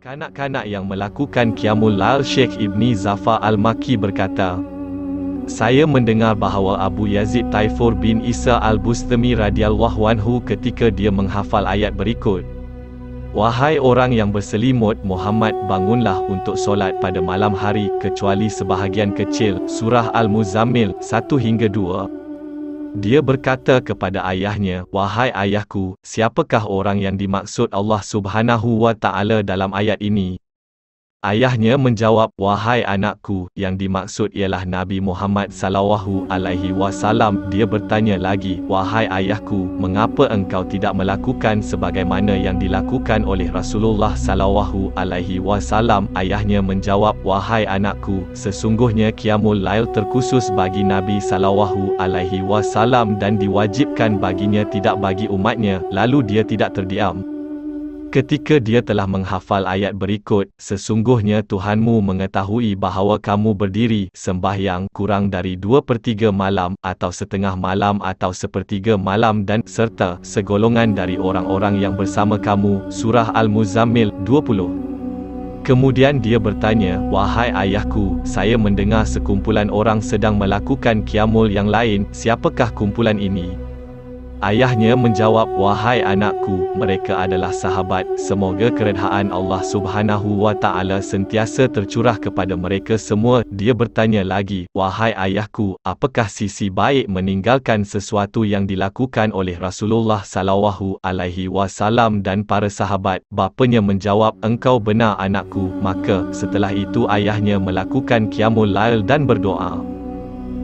Kanak-kanak yang melakukan Qiyamul Lail. Syekh Ibni Zafar Al-Makki berkata, saya mendengar bahawa Abu Yazid Taifur bin Isa Al-Bustami radhiyallahu anhu ketika dia menghafal ayat berikut, wahai orang yang berselimut, Muhammad, bangunlah untuk solat pada malam hari kecuali sebahagian kecil. Surah Al-Muzammil 1 hingga 2. Dia berkata kepada ayahnya, wahai ayahku, siapakah orang yang dimaksud Allah Subhanahu wa Ta'ala dalam ayat ini? Ayahnya menjawab, wahai anakku, yang dimaksud ialah Nabi Muhammad sallallahu alaihi wasallam. Dia bertanya lagi, wahai ayahku, mengapa engkau tidak melakukan sebagaimana yang dilakukan oleh Rasulullah sallallahu alaihi wasallam? Ayahnya menjawab, wahai anakku, sesungguhnya Qiyamul Lail terkhusus bagi Nabi sallallahu alaihi wasallam dan diwajibkan baginya, tidak bagi umatnya. Lalu dia tidak terdiam ketika dia telah menghafal ayat berikut, sesungguhnya Tuhanmu mengetahui bahawa kamu berdiri sembahyang kurang dari 2/3 malam, atau setengah malam, atau sepertiga malam, dan serta segolongan dari orang-orang yang bersama kamu. Surah Al-Muzammil 20. Kemudian dia bertanya, wahai ayahku, saya mendengar sekumpulan orang sedang melakukan Qiyamul yang lain, siapakah kumpulan ini? Ayahnya menjawab, wahai anakku, mereka adalah sahabat, semoga keredaan Allah Subhanahu wa Ta'ala sentiasa tercurah kepada mereka semua. Dia bertanya lagi, wahai ayahku, apakah sisi baik meninggalkan sesuatu yang dilakukan oleh Rasulullah sallallahu alaihi wasallam dan para sahabat? Bapanya menjawab, engkau benar anakku. Maka setelah itu ayahnya melakukan Qiyamul Lail dan berdoa.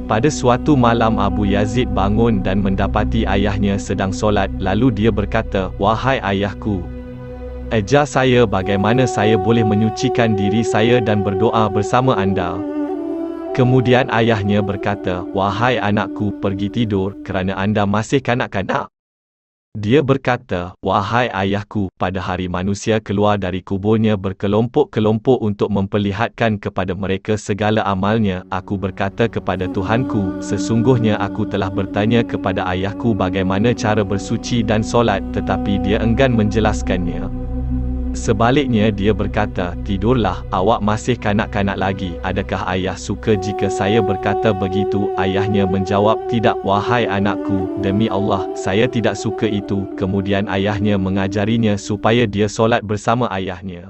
Pada suatu malam Abu Yazid bangun dan mendapati ayahnya sedang solat. Lalu dia berkata, wahai ayahku, ajar saya bagaimana saya boleh menyucikan diri saya dan berdoa bersama anda. Kemudian ayahnya berkata, wahai anakku, pergi tidur kerana anda masih kanak-kanak. Dia berkata, wahai ayahku, pada hari manusia keluar dari kuburnya berkelompok-kelompok untuk memperlihatkan kepada mereka segala amalnya, aku berkata kepada Tuhanku, sesungguhnya aku telah bertanya kepada ayahku bagaimana cara bersuci dan solat, tetapi dia enggan menjelaskannya. Sebaliknya dia berkata, tidurlah, awak masih kanak-kanak lagi. Adakah ayah suka jika saya berkata begitu? Ayahnya menjawab, tidak, wahai anakku, demi Allah, saya tidak suka itu. Kemudian ayahnya mengajarinya supaya dia solat bersama ayahnya.